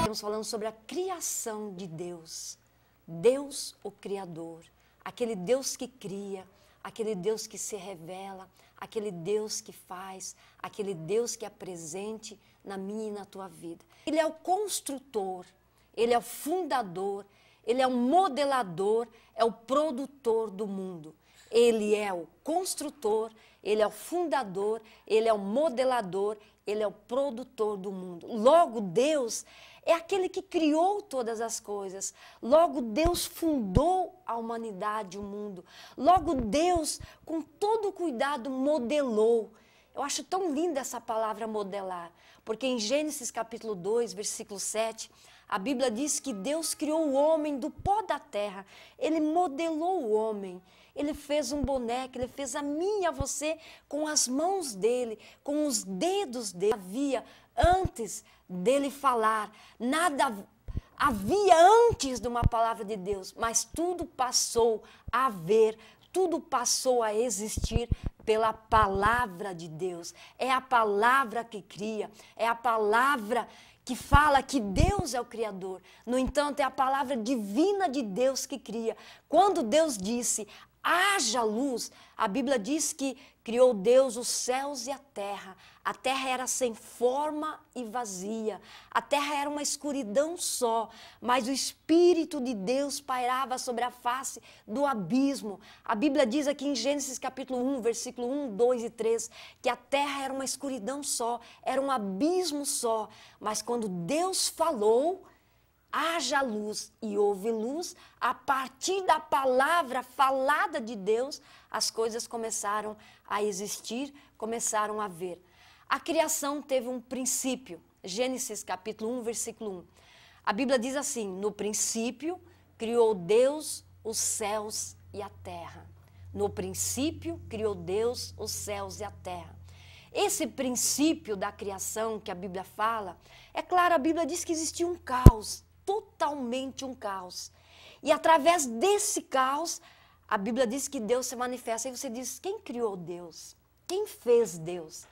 Estamos falando sobre a criação de Deus. Deus, o Criador. Aquele Deus que cria, aquele Deus que se revela, aquele Deus que faz, aquele Deus que é presente na minha e na tua vida. Ele é o construtor, ele é o fundador, ele é o modelador, é o produtor do mundo. Ele é o construtor, ele é o fundador, ele é o modelador, ele é o produtor do mundo. Logo, Deus é aquele que criou todas as coisas. Logo, Deus fundou a humanidade, o mundo. Logo, Deus, com todo cuidado, modelou. Eu acho tão linda essa palavra modelar, porque em Gênesis capítulo 2, versículo 7, a Bíblia diz que Deus criou o homem do pó da terra. Ele modelou o homem. Ele fez um boneco, ele fez a mim e a você com as mãos dele, com os dedos dele. Havia antes dele falar, nada havia antes de uma palavra de Deus, mas tudo passou a haver, tudo passou a existir pela palavra de Deus. É a palavra que cria, é a palavra que fala que Deus é o Criador. No entanto, é a palavra divina de Deus que cria. Quando Deus disse, haja luz, a Bíblia diz que criou Deus os céus e a terra. A terra era sem forma e vazia. A terra era uma escuridão só, mas o Espírito de Deus pairava sobre a face do abismo. A Bíblia diz aqui em Gênesis capítulo 1, versículo 1, 2 e 3, que a terra era uma escuridão só, era um abismo só. Mas quando Deus falou, haja luz, e houve luz, a partir da palavra falada de Deus, as coisas começaram a existir, começaram a ver. A criação teve um princípio, Gênesis capítulo 1, versículo 1. A Bíblia diz assim, no princípio criou Deus os céus e a terra. No princípio criou Deus os céus e a terra. Esse princípio da criação que a Bíblia fala, é claro, a Bíblia diz que existia um caos, totalmente um caos. E através desse caos, a Bíblia diz que Deus se manifesta. E você diz, quem criou Deus? Quem fez Deus?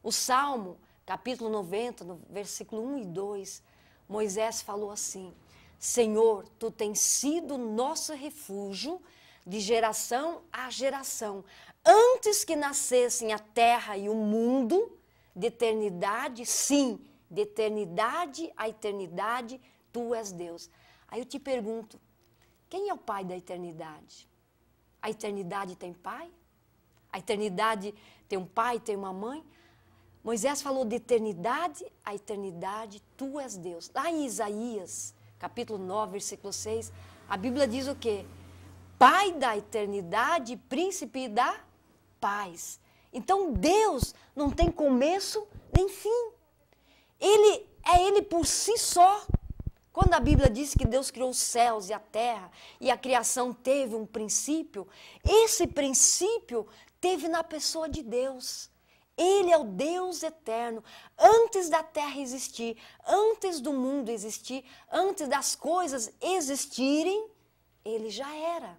O Salmo, capítulo 90, no versículo 1 e 2, Moisés falou assim, Senhor, Tu tens sido nosso refúgio de geração a geração. Antes que nascessem a terra e o mundo, de eternidade, sim, de eternidade a eternidade, Tu és Deus. Aí eu te pergunto, quem é o Pai da eternidade? A eternidade tem pai? A eternidade tem um pai, tem uma mãe? Moisés falou de eternidade a eternidade, Tu és Deus. Lá em Isaías, capítulo 9, versículo 6, a Bíblia diz o quê? Pai da eternidade, príncipe da paz. Então Deus não tem começo nem fim. Ele é Ele por si só. Quando a Bíblia diz que Deus criou os céus e a terra, e a criação teve um princípio, esse princípio teve na pessoa de Deus. Ele é o Deus eterno. Antes da terra existir, antes do mundo existir, antes das coisas existirem, Ele já era.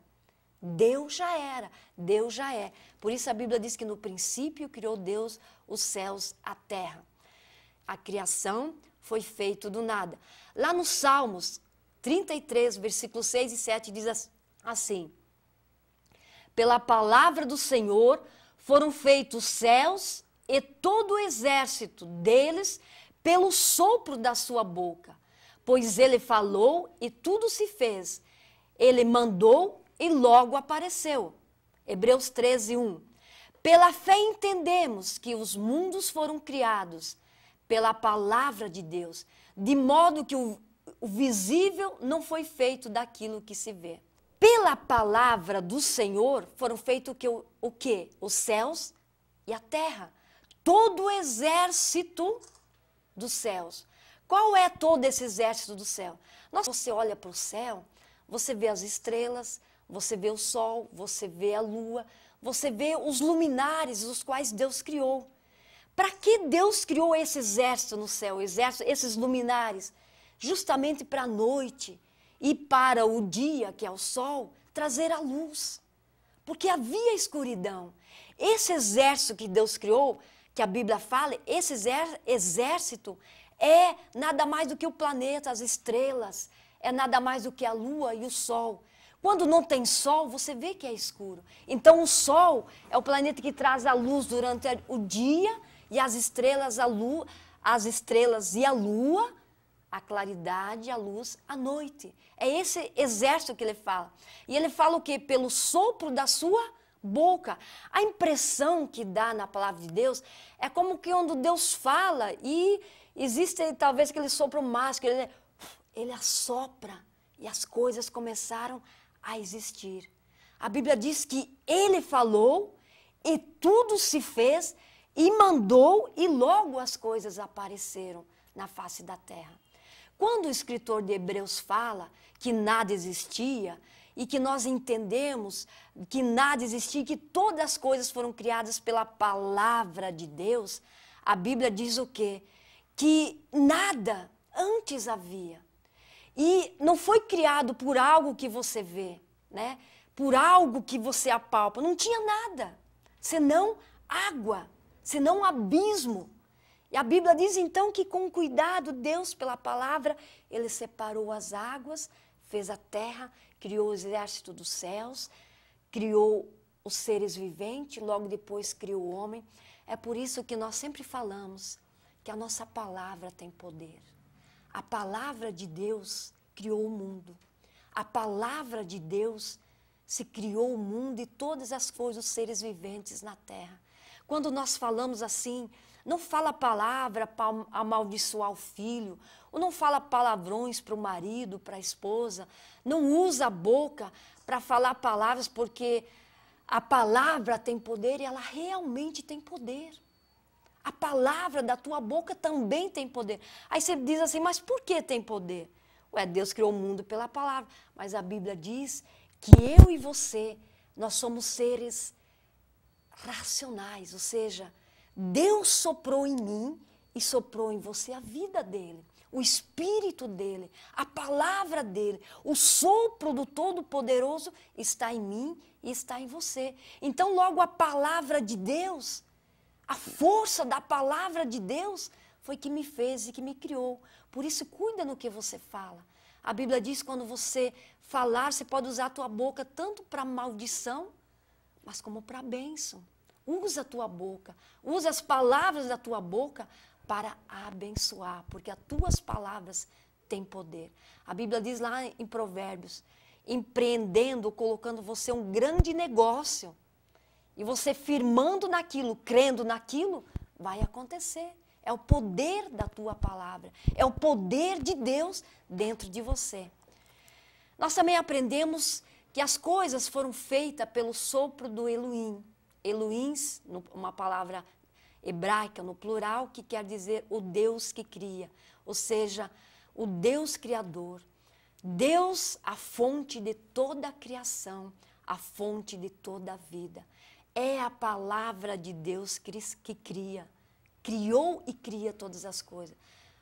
Deus já era, Deus já é. Por isso a Bíblia diz que no princípio criou Deus os céus, a terra. A criação foi feita do nada. Lá nos Salmos 33, versículos 6 e 7 diz assim, pela palavra do Senhor foram feitos os céus e todo o exército deles pelo sopro da sua boca. Pois Ele falou e tudo se fez. Ele mandou e logo apareceu. Hebreus 13, 1. Pela fé entendemos que os mundos foram criados pela palavra de Deus, de modo que o visível não foi feito daquilo que se vê. Pela palavra do Senhor foram feitos o quê? Os céus e a terra. Todo o exército dos céus. Qual é todo esse exército do céu? Você olha para o céu, você vê as estrelas, você vê o sol, você vê a lua, você vê os luminares, os quais Deus criou. Para que Deus criou esse exército no céu, esses luminares? Justamente para a noite e para o dia, que é o sol, trazer a luz. Porque havia escuridão. Esse exército que Deus criou, que a Bíblia fala, esse exército é nada mais do que o planeta, as estrelas, é nada mais do que a lua e o sol. Quando não tem sol, você vê que é escuro. Então o sol é o planeta que traz a luz durante o dia e as estrelas, as estrelas e a lua, a claridade, a luz, à noite. É esse exército que ele fala. E ele fala o quê? Pelo sopro da sua boca. A impressão que dá na palavra de Deus é como que quando Deus fala e existe talvez aquele sopro mágico, ele assopra e as coisas começaram a existir. A Bíblia diz que ele falou e tudo se fez e mandou e logo as coisas apareceram na face da terra. Quando o escritor de Hebreus fala que nada existia e que nós entendemos que nada existia, que todas as coisas foram criadas pela palavra de Deus, a Bíblia diz o quê? Que nada antes havia. E não foi criado por algo que você vê, né? Por algo que você apalpa. Não tinha nada, senão água, senão abismo. E a Bíblia diz então que com cuidado Deus, pela palavra, ele separou as águas, fez a terra, criou o exército dos céus, criou os seres viventes, logo depois criou o homem. É por isso que nós sempre falamos que a nossa palavra tem poder. A palavra de Deus criou o mundo. A palavra de Deus se criou o mundo e todas as coisas, os seres viventes na terra. Quando nós falamos assim, não fala palavra para amaldiçoar o filho, ou não fala palavrões para o marido, para a esposa, não usa a boca para falar palavras, porque a palavra tem poder e ela realmente tem poder. A palavra da tua boca também tem poder. Aí você diz assim, mas por que tem poder? Ué, Deus criou o mundo pela palavra, mas a Bíblia diz que eu e você, nós somos seres racionais, ou seja, Deus soprou em mim e soprou em você a vida dele, o Espírito dele, a palavra dele, o sopro do Todo-Poderoso está em mim e está em você. Então logo a palavra de Deus, a força da palavra de Deus foi que me fez e que me criou. Por isso cuida no que você fala. A Bíblia diz que quando você falar, você pode usar a tua boca tanto para maldição, mas como para bênção. Usa a tua boca, usa as palavras da tua boca para abençoar, porque as tuas palavras têm poder. A Bíblia diz lá em Provérbios, empreendendo, colocando você um grande negócio, e você firmando naquilo, crendo naquilo, vai acontecer. É o poder da tua palavra, é o poder de Deus dentro de você. Nós também aprendemos que as coisas foram feitas pelo sopro do Elohim. Elohim, uma palavra hebraica no plural, que quer dizer o Deus que cria, ou seja, o Deus criador. Deus, a fonte de toda a criação, a fonte de toda a vida. É a palavra de Deus que cria, criou e cria todas as coisas.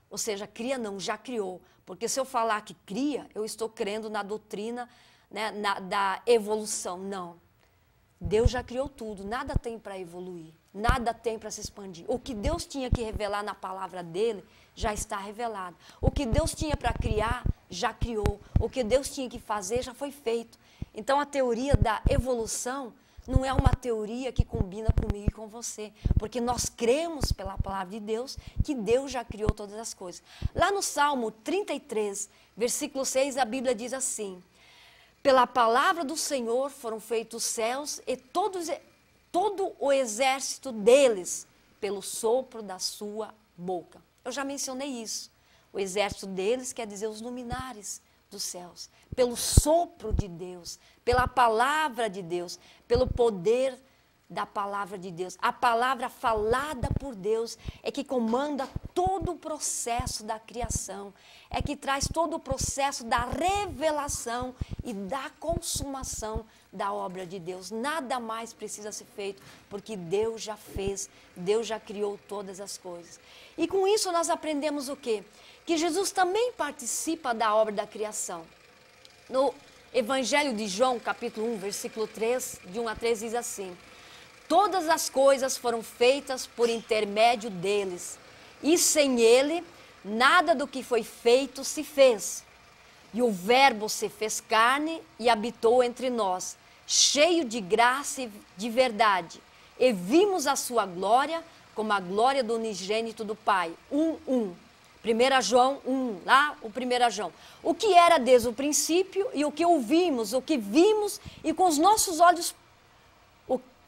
Ou seja, cria não, já criou. Porque se eu falar que cria, eu estou crendo na doutrina, né, da evolução. Não. Deus já criou tudo, nada tem para evoluir, nada tem para se expandir. O que Deus tinha que revelar na palavra dele, já está revelado. O que Deus tinha para criar, já criou. O que Deus tinha que fazer, já foi feito. Então a teoria da evolução não é uma teoria que combina comigo e com você, porque nós cremos pela palavra de Deus que Deus já criou todas as coisas. Lá no Salmo 33, versículo 6, a Bíblia diz assim: pela palavra do Senhor foram feitos os céus e todo o exército deles, pelo sopro da sua boca. Eu já mencionei isso. O exército deles quer dizer os luminares dos céus. Pelo sopro de Deus, pela palavra de Deus, pelo poder da palavra de Deus. A palavra falada por Deus é que comanda todo o processo da criação, é que traz todo o processo da revelação e da consumação da obra de Deus. Nada mais precisa ser feito, porque Deus já fez, Deus já criou todas as coisas. E com isso nós aprendemos o quê? Que Jesus também participa da obra da criação. No Evangelho de João, capítulo 1, versículo 3, de 1 a 3, diz assim: todas as coisas foram feitas por intermédio deles, e sem ele, nada do que foi feito se fez. E o Verbo se fez carne e habitou entre nós, cheio de graça e de verdade. E vimos a sua glória como a glória do unigênito do Pai. 1:1. 1 João 1, lá o 1 João. O que era desde o princípio e o que ouvimos, o que vimos e com os nossos olhos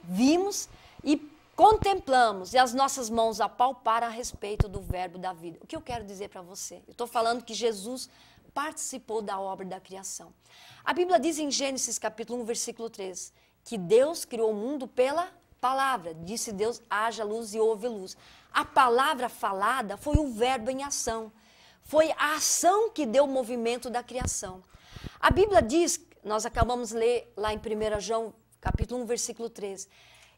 vimos e contemplamos e as nossas mãos apalparam a respeito do Verbo da vida. O que eu quero dizer para você? Eu estou falando que Jesus participou da obra da criação. A Bíblia diz em Gênesis capítulo 1, versículo 3, que Deus criou o mundo pela palavra. Disse Deus, haja luz e houve luz. A palavra falada foi o verbo em ação. Foi a ação que deu o movimento da criação. A Bíblia diz, nós acabamos de ler lá em 1 João capítulo 1, versículo 3,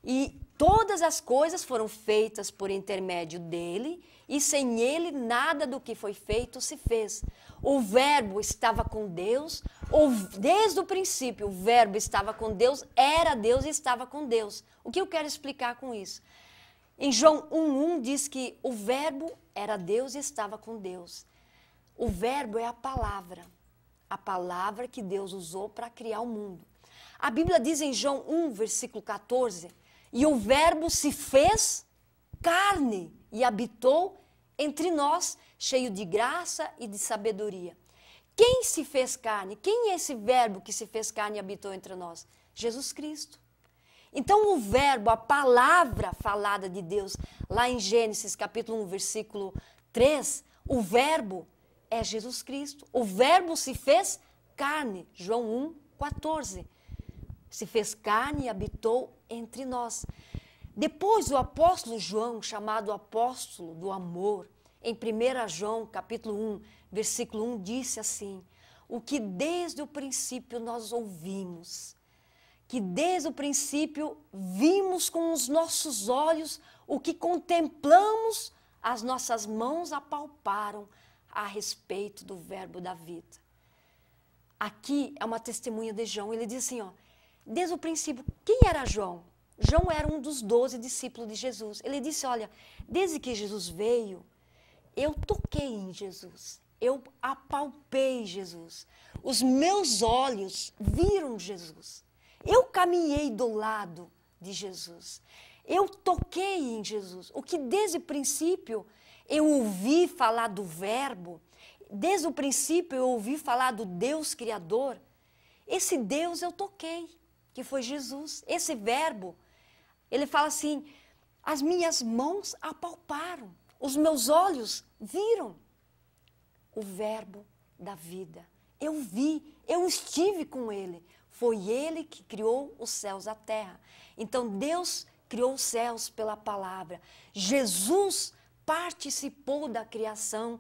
e todas as coisas foram feitas por intermédio dele, e sem ele nada do que foi feito se fez. O Verbo estava com Deus, desde o princípio o Verbo estava com Deus, era Deus e estava com Deus. O que eu quero explicar com isso? Em João 1:1 diz que o Verbo era Deus e estava com Deus. O Verbo é a palavra que Deus usou para criar o mundo. A Bíblia diz em João 1, versículo 14, e o Verbo se fez carne e habitou entre nós, cheio de graça e de sabedoria. Quem se fez carne? Quem é esse Verbo que se fez carne e habitou entre nós? Jesus Cristo. Então o Verbo, a palavra falada de Deus, lá em Gênesis capítulo 1, versículo 3, o Verbo é Jesus Cristo. O Verbo se fez carne, João 1:14. Se fez carne e habitou entre nós. Depois o apóstolo João, chamado apóstolo do amor, em 1 João capítulo 1, versículo 1, disse assim, o que desde o princípio nós ouvimos, que desde o princípio vimos com os nossos olhos, o que contemplamos, as nossas mãos apalparam a respeito do Verbo da vida. Aqui é uma testemunha de João, ele diz assim, ó, desde o princípio, quem era João? João era um dos 12 discípulos de Jesus. Ele disse, olha, desde que Jesus veio, eu toquei em Jesus, eu apalpei Jesus, os meus olhos viram Jesus, eu caminhei do lado de Jesus, eu toquei em Jesus, o que desde o princípio eu ouvi falar do Verbo, desde o princípio eu ouvi falar do Deus Criador, esse Deus eu toquei, que foi Jesus, esse Verbo, ele fala assim, as minhas mãos apalparam, os meus olhos viram o Verbo da vida. Eu vi, eu estive com ele. Foi ele que criou os céus e a terra. Então Deus criou os céus pela palavra. Jesus participou da criação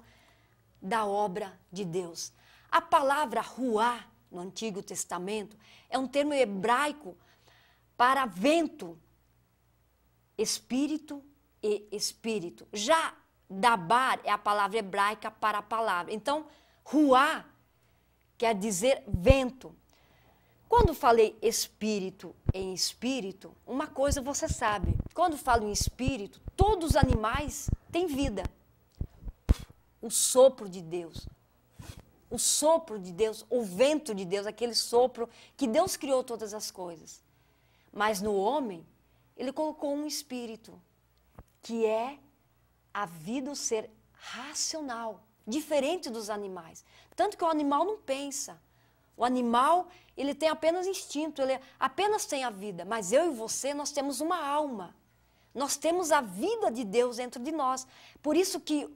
da obra de Deus. A palavra ruá, no Antigo Testamento, é um termo hebraico para vento, espírito e espírito. Já dabar é a palavra hebraica para a palavra. Então, ruá quer dizer vento. Quando falei espírito em espírito, uma coisa você sabe. Quando falo em espírito, todos os animais têm vida. O sopro de Deus. O sopro de Deus, o vento de Deus, aquele sopro que Deus criou todas as coisas. Mas no homem, ele colocou um espírito, que é a vida, o ser racional, diferente dos animais. Tanto que o animal não pensa. O animal, ele tem apenas instinto, ele apenas tem a vida. Mas eu e você, nós temos uma alma. Nós temos a vida de Deus dentro de nós. Por isso que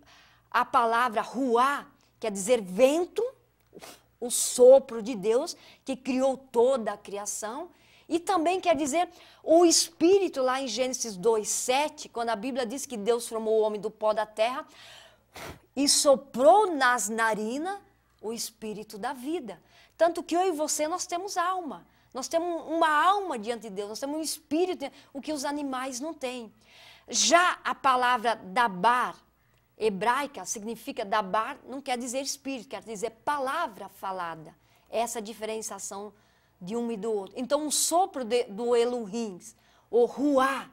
a palavra ruá quer dizer vento, o sopro de Deus, que criou toda a criação. E também quer dizer o Espírito, lá em Gênesis 2:7, quando a Bíblia diz que Deus formou o homem do pó da terra e soprou nas narinas o Espírito da vida. Tanto que eu e você, nós temos alma. Nós temos uma alma diante de Deus, nós temos um espírito, o que os animais não têm. Já a palavra dabar, hebraica, significa dabar, não quer dizer espírito, quer dizer palavra falada. Essa é a diferenciação de um e do outro. Então, o sopro do Elohim, o ruá,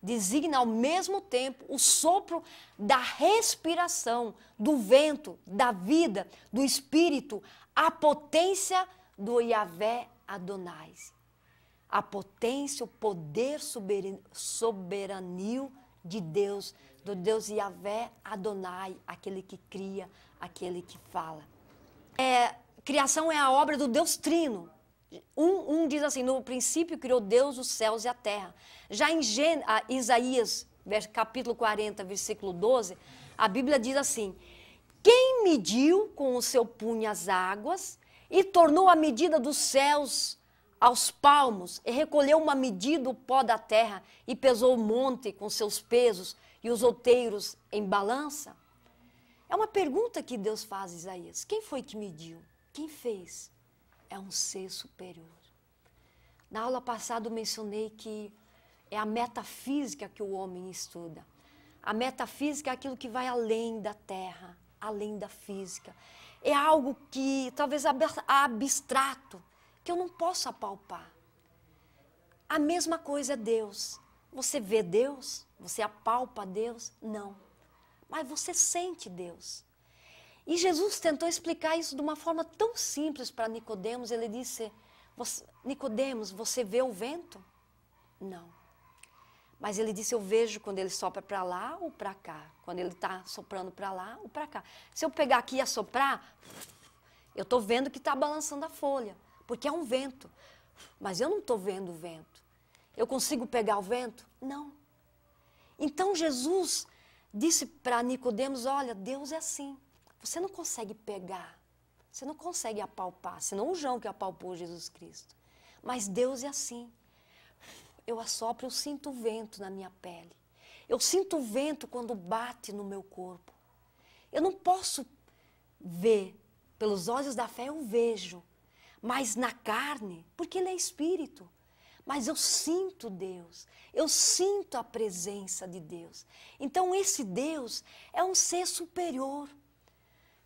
designa ao mesmo tempo o sopro da respiração, do vento, da vida, do espírito, a potência do Yahvé Adonai. A potência, o poder soberanio de Deus, do Deus Yahvé Adonai, aquele que cria, aquele que fala. Criação é a obra do Deus Trino. Um diz assim, no princípio criou Deus os céus e a terra. Já em Isaías, capítulo 40, versículo 12, a Bíblia diz assim, quem mediu com o seu punho as águas e tornou a medida dos céus aos palmos e recolheu uma medida o pó da terra e pesou o monte com seus pesos e os outeiros em balança? É uma pergunta que Deus faz a Isaías. Quem foi que mediu? Quem fez? É um ser superior. Na aula passada eu mencionei que é a metafísica que o homem estuda. A metafísica é aquilo que vai além da terra, além da física. É algo que talvez abstrato, que eu não posso apalpar. A mesma coisa é Deus. Você vê Deus? Você apalpa Deus? Não. Mas você sente Deus. E Jesus tentou explicar isso de uma forma tão simples para Nicodemos. Ele disse, Nicodemos, você vê o vento? Não. Mas ele disse, eu vejo quando ele sopra para lá ou para cá. Quando ele está soprando para lá ou para cá. Se eu pegar aqui e assoprar, eu estou vendo que está balançando a folha. Porque é um vento. Mas eu não estou vendo o vento. Eu consigo pegar o vento? Não. Então Jesus disse para Nicodemos, olha, Deus é assim. Você não consegue pegar, você não consegue apalpar, senão o João que apalpou Jesus Cristo. Mas Deus é assim. Eu assopro, eu sinto o vento na minha pele. Eu sinto o vento quando bate no meu corpo. Eu não posso ver, pelos olhos da fé eu vejo, mas na carne, porque Ele é Espírito. Mas eu sinto Deus, eu sinto a presença de Deus. Então esse Deus é um ser superior,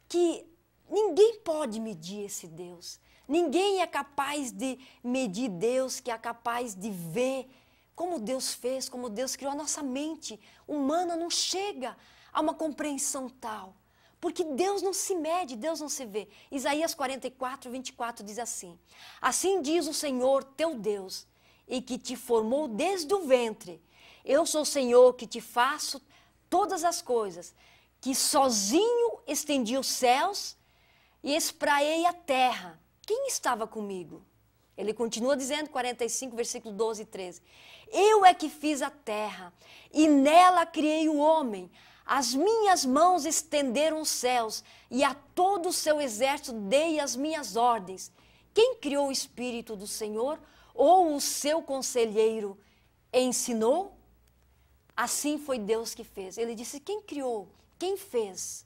que ninguém pode medir esse Deus. Ninguém é capaz de medir Deus, que é capaz de ver como Deus fez, como Deus criou. A nossa mente humana não chega a uma compreensão tal. Porque Deus não se mede, Deus não se vê. Isaías 44, 24 diz assim, assim diz o Senhor teu Deus, e que te formou desde o ventre. Eu sou o Senhor que te faço todas as coisas, que sozinho estendi os céus e espraiei a terra. Quem estava comigo? Ele continua dizendo, 45, versículo 12 e 13. Eu é que fiz a terra, e nela criei o homem. As minhas mãos estenderam os céus, e a todo o seu exército dei as minhas ordens. Quem criou o Espírito do Senhor, ou o seu conselheiro ensinou? Assim foi Deus que fez. Ele disse, quem criou? Quem fez?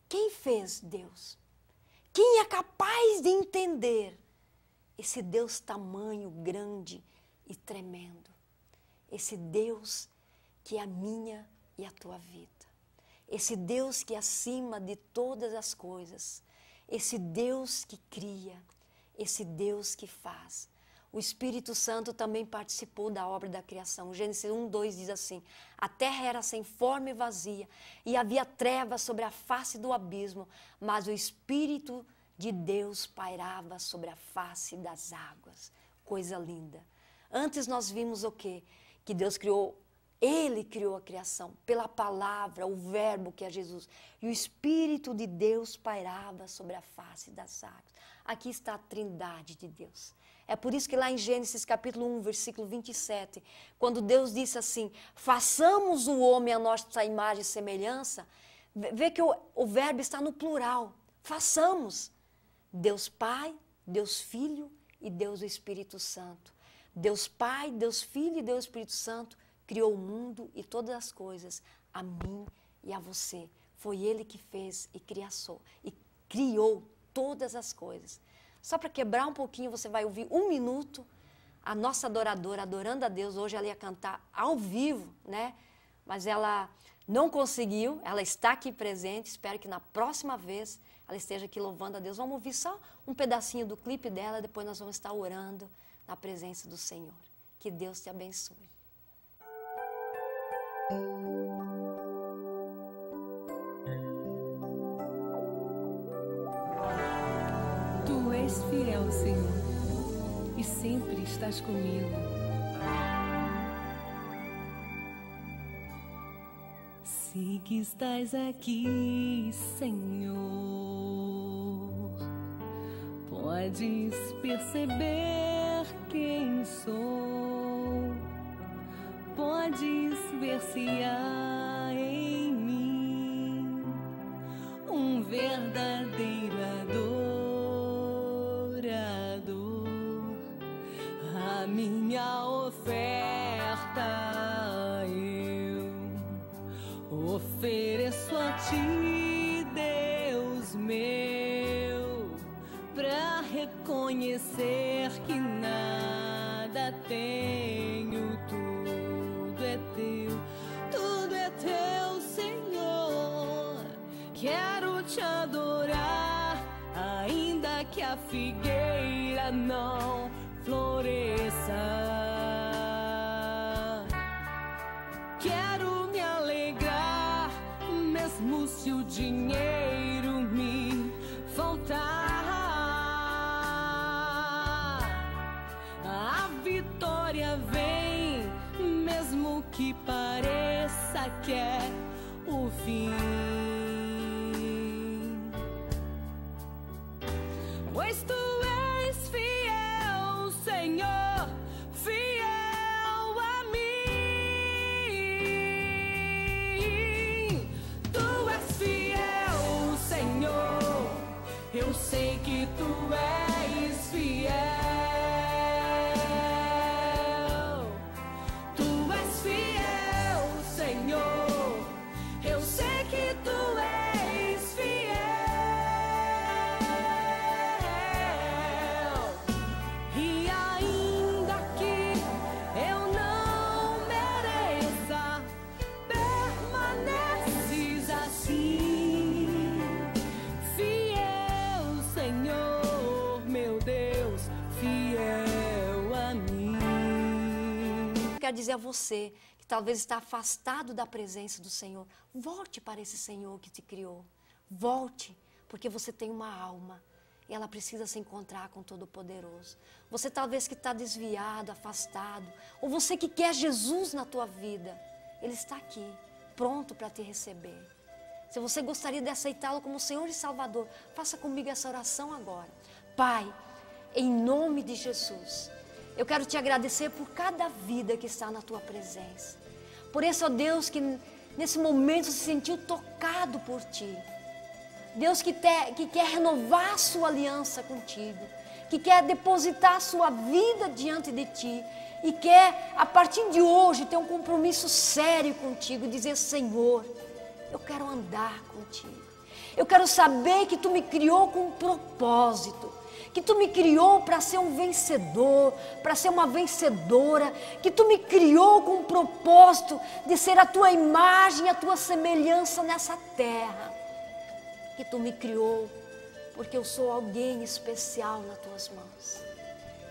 Quem fez Deus? Quem é capaz de entender esse Deus tamanho, grande e tremendo? Esse Deus que é a minha e a tua vida. Esse Deus que é acima de todas as coisas. Esse Deus que cria. Esse Deus que faz. O Espírito Santo também participou da obra da criação. Gênesis 1, 2 diz assim, a terra era sem forma e vazia, e havia trevas sobre a face do abismo, mas o Espírito de Deus pairava sobre a face das águas. Coisa linda. Antes nós vimos o quê? Que Deus criou, Ele criou a criação, pela palavra, o verbo que é Jesus. E o Espírito de Deus pairava sobre a face das águas. Aqui está a trindade de Deus. É por isso que lá em Gênesis capítulo 1, versículo 27, quando Deus disse assim, façamos o homem a nossa imagem e semelhança, vê que o verbo está no plural, façamos. Deus Pai, Deus Filho e Deus o Espírito Santo. Deus Pai, Deus Filho e Deus Espírito Santo criou o mundo e todas as coisas, a mim e a você. Foi Ele que fez e criou todas as coisas. Só para quebrar um pouquinho, você vai ouvir 1 minuto a nossa adoradora adorando a Deus. Hoje ela ia cantar ao vivo, né? Mas ela não conseguiu, ela está aqui presente. Espero que na próxima vez ela esteja aqui louvando a Deus. Vamos ouvir só um pedacinho do clipe dela, depois nós vamos estar orando na presença do Senhor. Que Deus te abençoe. Tu és fiel, Senhor, e sempre estás comigo. Sei que estás aqui, Senhor. Podes perceber quem sou. Podes ver se há em mim um verdadeiro adorador. A minha oferta eu ofereço a ti, Deus meu, pra reconhecer que nada tenho, tudo é teu, Senhor. Quero te adorar, ainda que a figueira não floresça. Quero me alegrar, mesmo se o dinheiro me faltar. A vitória vem, mesmo que pareça que é o fim. Pois tu és fiel, Senhor, fiel a mim. Tu és fiel, Senhor, eu sei que tu és fiel. Tu és fiel, Senhor, eu sei que tu és fiel. E ainda que eu não mereça, permaneces assim. Fiel, Senhor, meu Deus, fiel a mim. Quero dizer a você que talvez está afastado da presença do Senhor, volte para esse Senhor que te criou. Volte, porque você tem uma alma e ela precisa se encontrar com o Todo-Poderoso. Você talvez que está desviado, afastado, ou você que quer Jesus na tua vida, Ele está aqui, pronto para te receber. Se você gostaria de aceitá-lo como Senhor e Salvador, faça comigo essa oração agora. Pai, em nome de Jesus, eu quero te agradecer por cada vida que está na tua presença. Por esse, ó Deus, que nesse momento se sentiu tocado por ti. Deus que quer renovar a sua aliança contigo, que quer depositar a sua vida diante de ti e quer, a partir de hoje, ter um compromisso sério contigo, dizer, Senhor, eu quero andar contigo. Eu quero saber que tu me criou com um propósito, que tu me criou para ser um vencedor, para ser uma vencedora, que tu me criou com um propósito de ser a tua imagem, a tua semelhança nessa terra. Que tu me criou, porque eu sou alguém especial nas tuas mãos.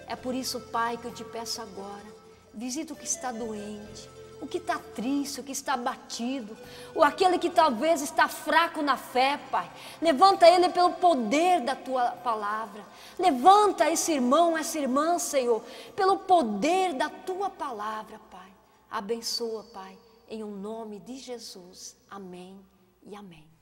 É por isso, Pai, que eu te peço agora, visita o que está doente, o que está triste, o que está abatido, ou aquele que talvez está fraco na fé, Pai. Levanta ele pelo poder da tua palavra. Levanta esse irmão, essa irmã, Senhor, pelo poder da tua palavra, Pai. Abençoa, Pai, em o nome de Jesus. Amém e amém.